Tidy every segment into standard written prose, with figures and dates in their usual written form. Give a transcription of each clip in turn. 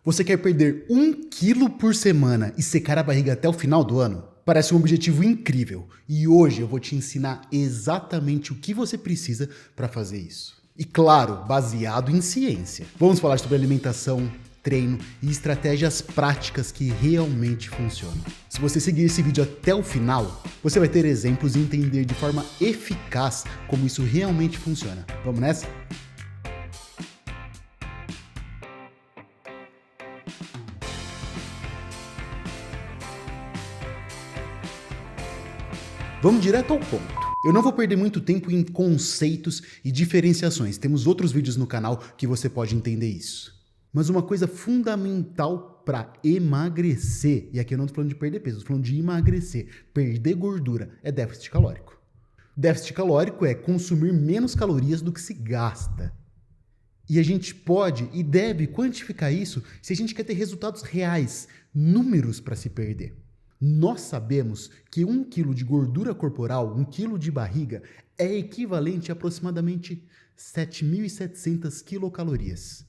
Você quer perder 1 quilo por semana e secar a barriga até o final do ano? Parece um objetivo incrível e hoje eu vou te ensinar exatamente o que você precisa para fazer isso. E claro, baseado em ciência. Vamos falar sobre alimentação, treino e estratégias práticas que realmente funcionam. Se você seguir esse vídeo até o final, você vai ter exemplos e entender de forma eficaz como isso realmente funciona. Vamos nessa? Vamos direto ao ponto. Eu não vou perder muito tempo em conceitos e diferenciações. Temos outros vídeos no canal que você pode entender isso. Mas uma coisa fundamental para emagrecer, e aqui eu não estou falando de perder peso, estou falando de emagrecer, perder gordura, é déficit calórico. Déficit calórico é consumir menos calorias do que se gasta. E a gente pode e deve quantificar isso se a gente quer ter resultados reais, números para se perder. Nós sabemos que 1 quilo de gordura corporal, 1 quilo de barriga, é equivalente a aproximadamente 7.700 quilocalorias.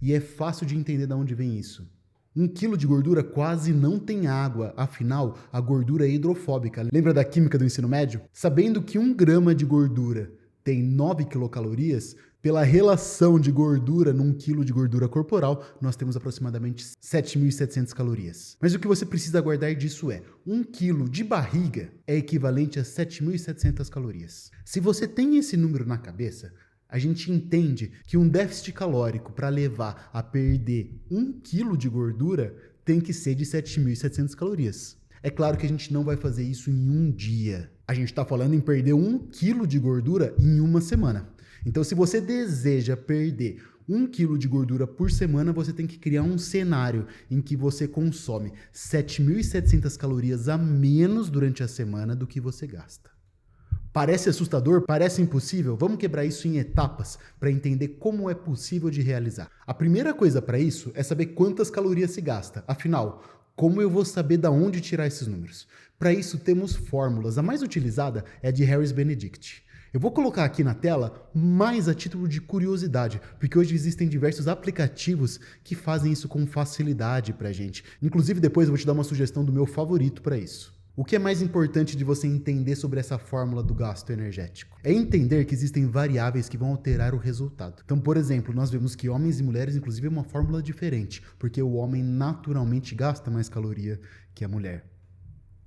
E é fácil de entender de onde vem isso. 1 quilo de gordura quase não tem água, afinal, a gordura é hidrofóbica. Lembra da química do ensino médio? Sabendo que 1 grama de gordura tem 9 quilocalorias, pela relação de gordura num quilo de gordura corporal, nós temos aproximadamente 7.700 calorias. Mas o que você precisa guardar disso é, 1 quilo de barriga é equivalente a 7.700 calorias. Se você tem esse número na cabeça, a gente entende que um déficit calórico para levar a perder 1 quilo de gordura tem que ser de 7.700 calorias. É claro que a gente não vai fazer isso em um dia. A gente está falando em perder 1 quilo de gordura em uma semana. Então, se você deseja perder 1 quilo de gordura por semana, você tem que criar um cenário em que você consome 7.700 calorias a menos durante a semana do que você gasta. Parece assustador? Parece impossível? Vamos quebrar isso em etapas para entender como é possível de realizar. A primeira coisa para isso é saber quantas calorias se gasta. Afinal, como eu vou saber de onde tirar esses números? Para isso, temos fórmulas. A mais utilizada é a de Harris-Benedict. Eu vou colocar aqui na tela mais a título de curiosidade, porque hoje existem diversos aplicativos que fazem isso com facilidade pra gente. Inclusive, depois eu vou te dar uma sugestão do meu favorito para isso. O que é mais importante de você entender sobre essa fórmula do gasto energético? É entender que existem variáveis que vão alterar o resultado. Então, por exemplo, nós vemos que homens e mulheres, inclusive, é uma fórmula diferente, porque o homem naturalmente gasta mais caloria que a mulher.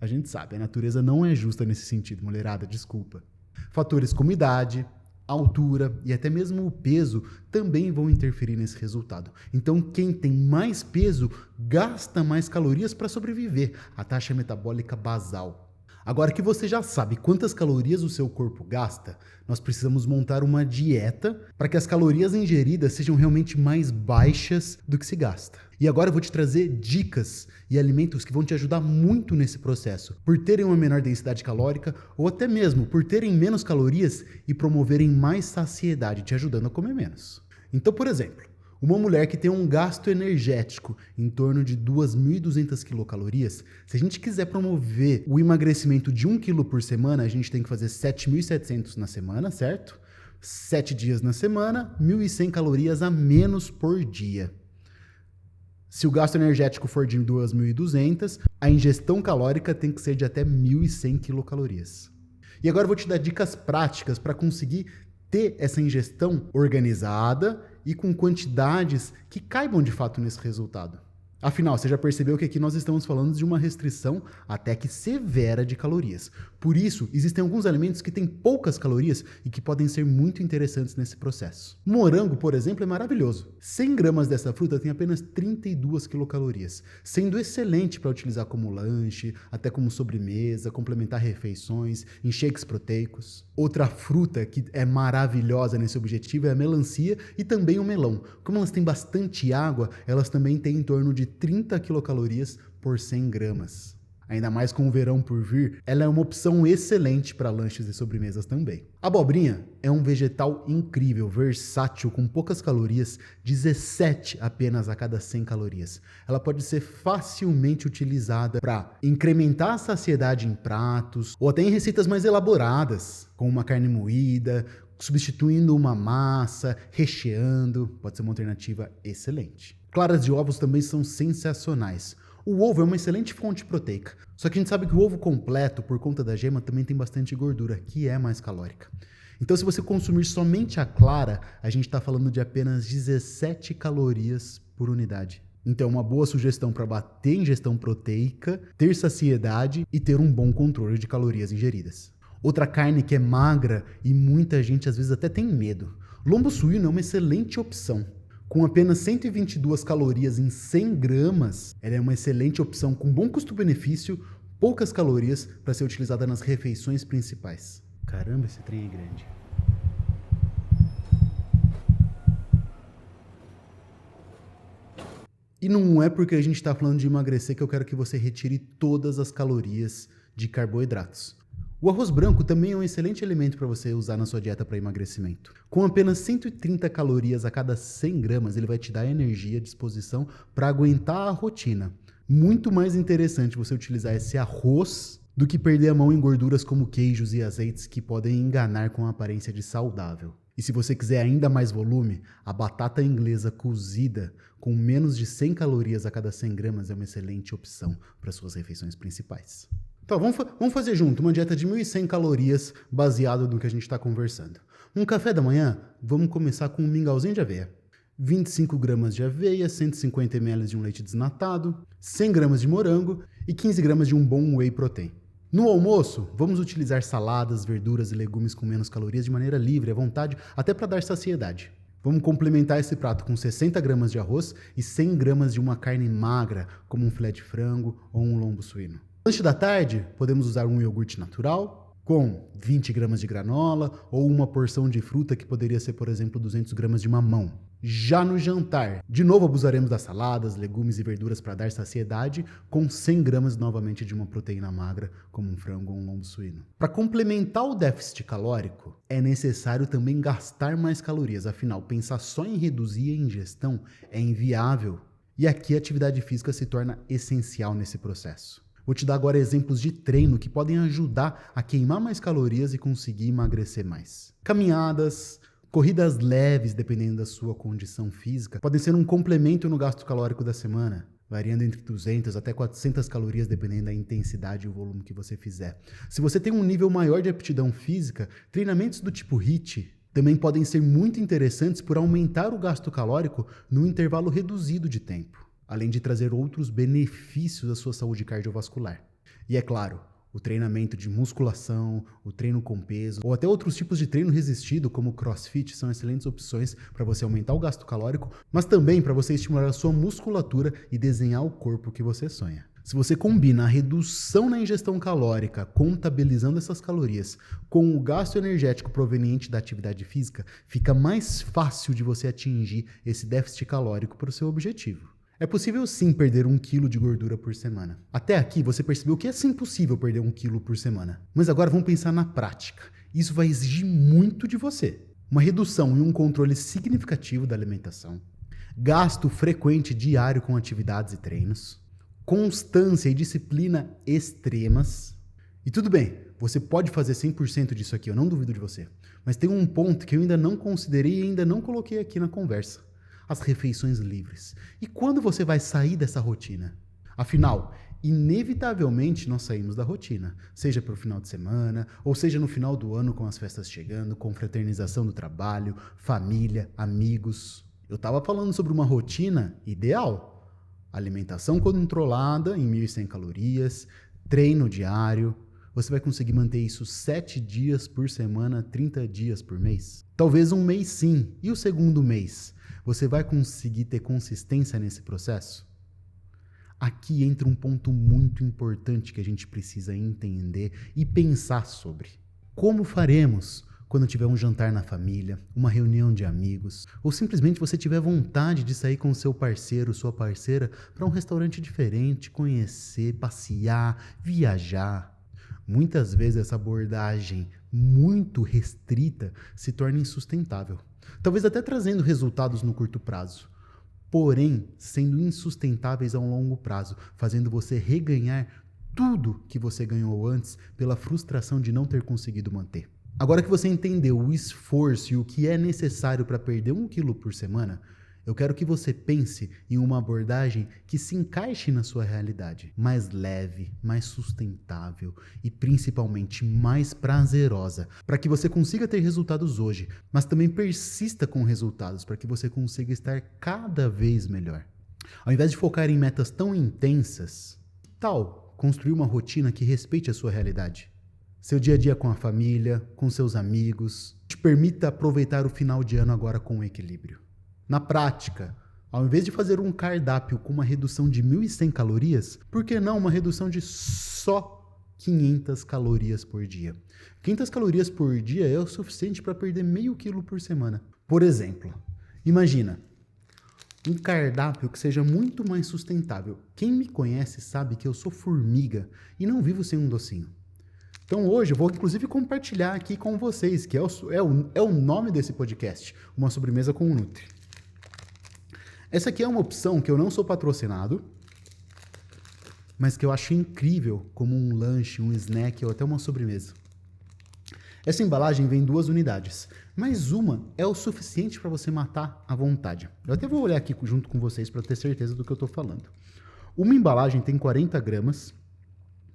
A gente sabe, a natureza não é justa nesse sentido, mulherada, desculpa. Fatores como idade, altura e até mesmo o peso também vão interferir nesse resultado. Então, quem tem mais peso gasta mais calorias para sobreviver, a taxa metabólica basal. Agora que você já sabe quantas calorias o seu corpo gasta, nós precisamos montar uma dieta para que as calorias ingeridas sejam realmente mais baixas do que se gasta. E agora eu vou te trazer dicas e alimentos que vão te ajudar muito nesse processo, por terem uma menor densidade calórica ou até mesmo por terem menos calorias e promoverem mais saciedade, te ajudando a comer menos. Então, por exemplo, uma mulher que tem um gasto energético em torno de 2.200 quilocalorias, se a gente quiser promover o emagrecimento de 1 quilo por semana, a gente tem que fazer 7.700 na semana, certo? 7 dias na semana, 1.100 calorias a menos por dia. Se o gasto energético for de 2.200, a ingestão calórica tem que ser de até 1.100 quilocalorias. E agora eu vou te dar dicas práticas para conseguir ter essa ingestão organizada e com quantidades que caibam de fato nesse resultado. Afinal, você já percebeu que aqui nós estamos falando de uma restrição até que severa de calorias. Por isso, existem alguns alimentos que têm poucas calorias e que podem ser muito interessantes nesse processo. Morango, por exemplo, é maravilhoso. 100 gramas dessa fruta tem apenas 32 quilocalorias, sendo excelente para utilizar como lanche, até como sobremesa, complementar refeições, em shakes proteicos. Outra fruta que é maravilhosa nesse objetivo é a melancia e também o melão. Como elas têm bastante água, elas também têm em torno de 30 quilocalorias por 100 gramas. Ainda mais com o verão por vir, ela é uma opção excelente para lanches e sobremesas também. A abobrinha é um vegetal incrível, versátil, com poucas calorias, 17 apenas a cada 100 calorias. Ela pode ser facilmente utilizada para incrementar a saciedade em pratos ou até em receitas mais elaboradas, com uma carne moída, substituindo uma massa, recheando, pode ser uma alternativa excelente. Claras de ovos também são sensacionais. O ovo é uma excelente fonte proteica, só que a gente sabe que o ovo completo, por conta da gema, também tem bastante gordura, que é mais calórica. Então, se você consumir somente a clara, a gente está falando de apenas 17 calorias por unidade. Então, uma boa sugestão para bater ingestão proteica, ter saciedade e ter um bom controle de calorias ingeridas. Outra carne que é magra e muita gente às vezes até tem medo. Lombo suíno é uma excelente opção. Com apenas 122 calorias em 100 gramas, ela é uma excelente opção com bom custo-benefício, poucas calorias para ser utilizada nas refeições principais. Caramba, esse trem é grande. E não é porque a gente está falando de emagrecer que eu quero que você retire todas as calorias de carboidratos. O arroz branco também é um excelente alimento para você usar na sua dieta para emagrecimento. Com apenas 130 calorias a cada 100 gramas, ele vai te dar energia, disposição para aguentar a rotina. Muito mais interessante você utilizar esse arroz do que perder a mão em gorduras como queijos e azeites que podem enganar com a aparência de saudável. E se você quiser ainda mais volume, a batata inglesa cozida com menos de 100 calorias a cada 100 gramas é uma excelente opção para suas refeições principais. Então, vamos fazer junto uma dieta de 1.100 calorias baseada no que a gente está conversando. Um café da manhã, vamos começar com um mingauzinho de aveia. 25 gramas de aveia, 150 ml de um leite desnatado, 100 gramas de morango e 15 gramas de um bom whey protein. No almoço, vamos utilizar saladas, verduras e legumes com menos calorias de maneira livre, à vontade, até para dar saciedade. Vamos complementar esse prato com 60 gramas de arroz e 100 gramas de uma carne magra, como um filé de frango ou um lombo suíno. No lanche da tarde, podemos usar um iogurte natural, com 20 gramas de granola ou uma porção de fruta que poderia ser, por exemplo, 200 gramas de mamão. Já no jantar, de novo abusaremos das saladas, legumes e verduras para dar saciedade, com 100 gramas novamente de uma proteína magra, como um frango ou um lombo suíno. Para complementar o déficit calórico, é necessário também gastar mais calorias, afinal, pensar só em reduzir a ingestão é inviável. E aqui a atividade física se torna essencial nesse processo. Vou te dar agora exemplos de treino que podem ajudar a queimar mais calorias e conseguir emagrecer mais. Caminhadas, corridas leves, dependendo da sua condição física, podem ser um complemento no gasto calórico da semana, variando entre 200 até 400 calorias, dependendo da intensidade e o volume que você fizer. Se você tem um nível maior de aptidão física, treinamentos do tipo HIIT também podem ser muito interessantes por aumentar o gasto calórico num intervalo reduzido de tempo, além de trazer outros benefícios à sua saúde cardiovascular. E é claro, o treinamento de musculação, o treino com peso, ou até outros tipos de treino resistido, como o CrossFit, são excelentes opções para você aumentar o gasto calórico, mas também para você estimular a sua musculatura e desenhar o corpo que você sonha. Se você combina a redução na ingestão calórica, contabilizando essas calorias, com o gasto energético proveniente da atividade física, fica mais fácil de você atingir esse déficit calórico para o seu objetivo. É possível sim perder 1 kg de gordura por semana. Até aqui você percebeu que é sim possível perder 1 kg por semana. Mas agora vamos pensar na prática. Isso vai exigir muito de você. Uma redução e um controle significativo da alimentação, gasto frequente diário com atividades e treinos, constância e disciplina extremas. E tudo bem, você pode fazer 100% disso aqui, eu não duvido de você. Mas tem um ponto que eu ainda não considerei e ainda não coloquei aqui na conversa. As refeições livres. E quando você vai sair dessa rotina? Afinal, inevitavelmente nós saímos da rotina, seja para o final de semana, ou seja no final do ano com as festas chegando, confraternização do trabalho, família, amigos. Eu estava falando sobre uma rotina ideal. Alimentação controlada em 1.100 calorias, treino diário. Você vai conseguir manter isso 7 dias por semana, 30 dias por mês? Talvez um mês sim. E o segundo mês? Você vai conseguir ter consistência nesse processo? Aqui entra um ponto muito importante que a gente precisa entender e pensar sobre. Como faremos quando tiver um jantar na família, uma reunião de amigos, ou simplesmente você tiver vontade de sair com seu parceiro, sua parceira, para um restaurante diferente, conhecer, passear, viajar? Muitas vezes essa abordagem muito restrita se torna insustentável. Talvez até trazendo resultados no curto prazo, porém sendo insustentáveis a um longo prazo, fazendo você reganhar tudo que você ganhou antes pela frustração de não ter conseguido manter. Agora que você entendeu o esforço e o que é necessário para perder 1 quilo por semana, eu quero que você pense em uma abordagem que se encaixe na sua realidade, mais leve, mais sustentável e principalmente mais prazerosa, para que você consiga ter resultados hoje, mas também persista com resultados, para que você consiga estar cada vez melhor. Ao invés de focar em metas tão intensas, que tal construir uma rotina que respeite a sua realidade? Seu dia a dia com a família, com seus amigos, te permita aproveitar o final de ano agora com equilíbrio. Na prática, ao invés de fazer um cardápio com uma redução de 1.100 calorias, por que não uma redução de só 500 calorias por dia? 500 calorias por dia é o suficiente para perder meio quilo por semana. Por exemplo, imagina um cardápio que seja muito mais sustentável. Quem me conhece sabe que eu sou formiga e não vivo sem um docinho. Então hoje eu vou inclusive compartilhar aqui com vocês, que é o nome desse podcast, uma sobremesa com o Nutri. Essa aqui é uma opção que eu não sou patrocinado, mas que eu acho incrível como um lanche, um snack ou até uma sobremesa. Essa embalagem vem 2 unidades, mas uma é o suficiente para você matar à vontade. Eu até vou olhar aqui junto com vocês para ter certeza do que eu estou falando. Uma embalagem tem 40 gramas,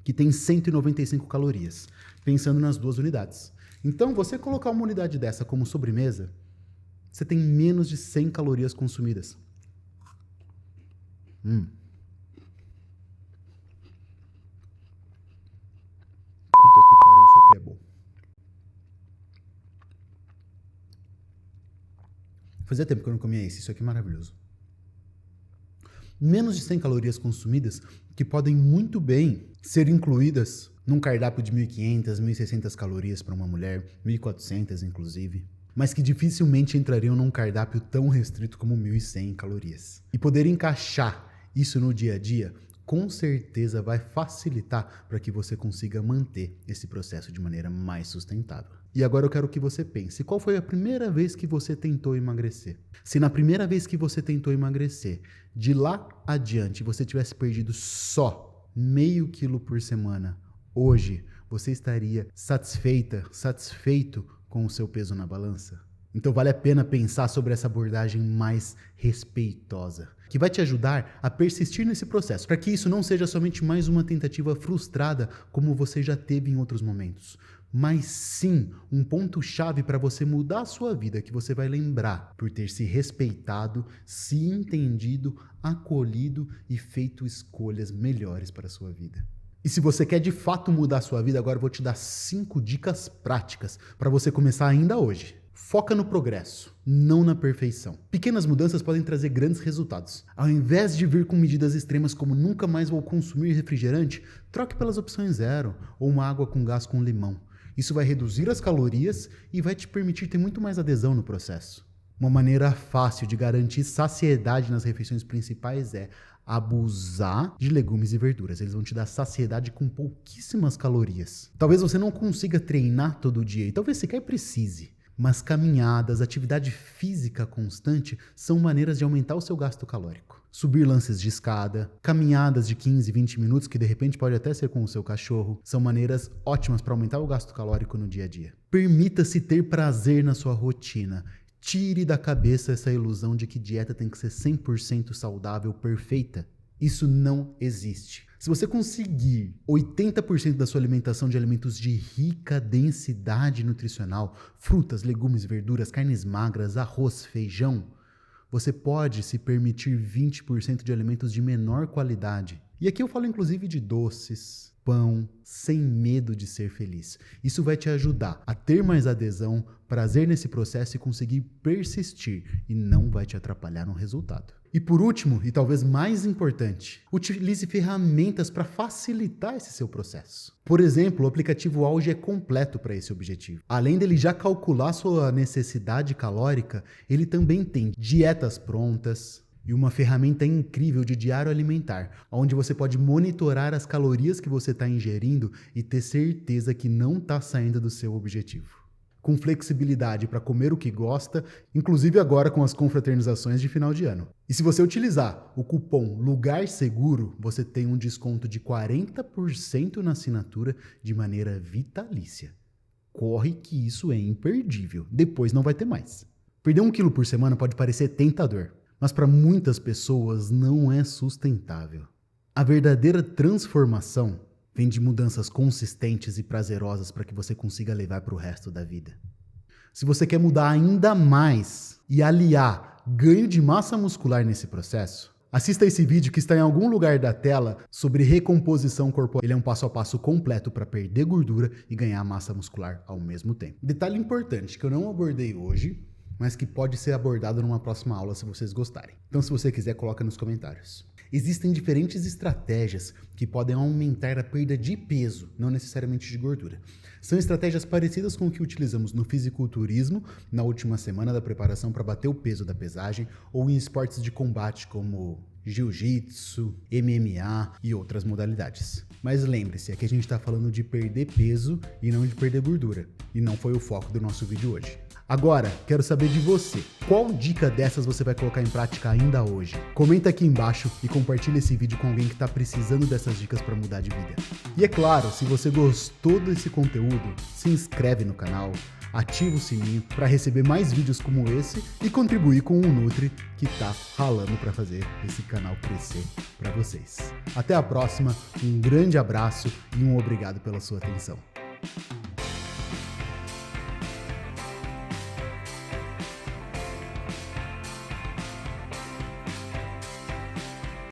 que tem 195 calorias, pensando nas 2 unidades. Então, você colocar uma unidade dessa como sobremesa, você tem menos de 100 calorias consumidas. Puta que pariu, isso aqui é bom. Fazia tempo que eu não comia isso aqui é maravilhoso. Menos de 100 calorias consumidas que podem muito bem ser incluídas num cardápio de 1.500, 1.600 calorias para uma mulher, 1.400 inclusive, mas que dificilmente entrariam num cardápio tão restrito como 1.100 calorias. E poder encaixar isso no dia a dia, com certeza vai facilitar para que você consiga manter esse processo de maneira mais sustentável. E agora eu quero que você pense, qual foi a primeira vez que você tentou emagrecer? Se na primeira vez que você tentou emagrecer, de lá adiante você tivesse perdido só meio quilo por semana, hoje você estaria satisfeito com o seu peso na balança? Então vale a pena pensar sobre essa abordagem mais respeitosa, que vai te ajudar a persistir nesse processo, para que isso não seja somente mais uma tentativa frustrada como você já teve em outros momentos, mas sim um ponto-chave para você mudar a sua vida, que você vai lembrar por ter se respeitado, se entendido, acolhido e feito escolhas melhores para a sua vida. E se você quer de fato mudar a sua vida, agora eu vou te dar 5 dicas práticas para você começar ainda hoje. Foca no progresso, não na perfeição. Pequenas mudanças podem trazer grandes resultados. Ao invés de vir com medidas extremas como nunca mais vou consumir refrigerante, troque pelas opções 0 ou uma água com gás com limão. Isso vai reduzir as calorias e vai te permitir ter muito mais adesão no processo. Uma maneira fácil de garantir saciedade nas refeições principais é abusar de legumes e verduras. Eles vão te dar saciedade com pouquíssimas calorias. Talvez você não consiga treinar todo dia e talvez sequer precise. Mas caminhadas, atividade física constante são maneiras de aumentar o seu gasto calórico. Subir lances de escada, caminhadas de 15, 20 minutos, que de repente pode até ser com o seu cachorro, são maneiras ótimas para aumentar o gasto calórico no dia a dia. Permita-se ter prazer na sua rotina. Tire da cabeça essa ilusão de que dieta tem que ser 100% saudável, perfeita. Isso não existe. Se você conseguir 80% da sua alimentação de alimentos de rica densidade nutricional, frutas, legumes, verduras, carnes magras, arroz, feijão, você pode se permitir 20% de alimentos de menor qualidade. E aqui eu falo inclusive de doces, pão, sem medo de ser feliz. Isso vai te ajudar a ter mais adesão, prazer nesse processo e conseguir persistir, e não vai te atrapalhar no resultado. E por último, e talvez mais importante, utilize ferramentas para facilitar esse seu processo. Por exemplo, o aplicativo Auge é completo para esse objetivo. Além dele já calcular sua necessidade calórica, ele também tem dietas prontas e uma ferramenta incrível de diário alimentar, onde você pode monitorar as calorias que você está ingerindo e ter certeza que não está saindo do seu objetivo. Com flexibilidade para comer o que gosta, inclusive agora com as confraternizações de final de ano. E se você utilizar o cupom Lugar Seguro, você tem um desconto de 40% na assinatura de maneira vitalícia. corre que isso é imperdível. Depois não vai ter mais. Perder 1 quilo por semana pode parecer tentador, mas para muitas pessoas não é sustentável. A verdadeira transformação vem de mudanças consistentes e prazerosas para que você consiga levar para o resto da vida. Se você quer mudar ainda mais e aliar ganho de massa muscular nesse processo, assista esse vídeo que está em algum lugar da tela sobre recomposição corporal. Ele é um passo a passo completo para perder gordura e ganhar massa muscular ao mesmo tempo. Detalhe importante que eu não abordei hoje, mas que pode ser abordado numa próxima aula se vocês gostarem. Então, se você quiser, coloca nos comentários. Existem diferentes estratégias que podem aumentar a perda de peso, não necessariamente de gordura. São estratégias parecidas com o que utilizamos no fisiculturismo, na última semana da preparação para bater o peso da pesagem, ou em esportes de combate como jiu-jitsu, MMA e outras modalidades. Mas lembre-se, aqui a gente está falando de perder peso e não de perder gordura. E não foi o foco do nosso vídeo hoje. Agora, quero saber de você. Qual dica dessas você vai colocar em prática ainda hoje? Comenta aqui embaixo e compartilha esse vídeo com alguém que está precisando dessas dicas para mudar de vida. E é claro, se você gostou desse conteúdo, se inscreve no canal, ativa o sininho para receber mais vídeos como esse e contribuir com o Nutri que está ralando para fazer esse canal crescer para vocês. Até a próxima, um grande abraço e um obrigado pela sua atenção.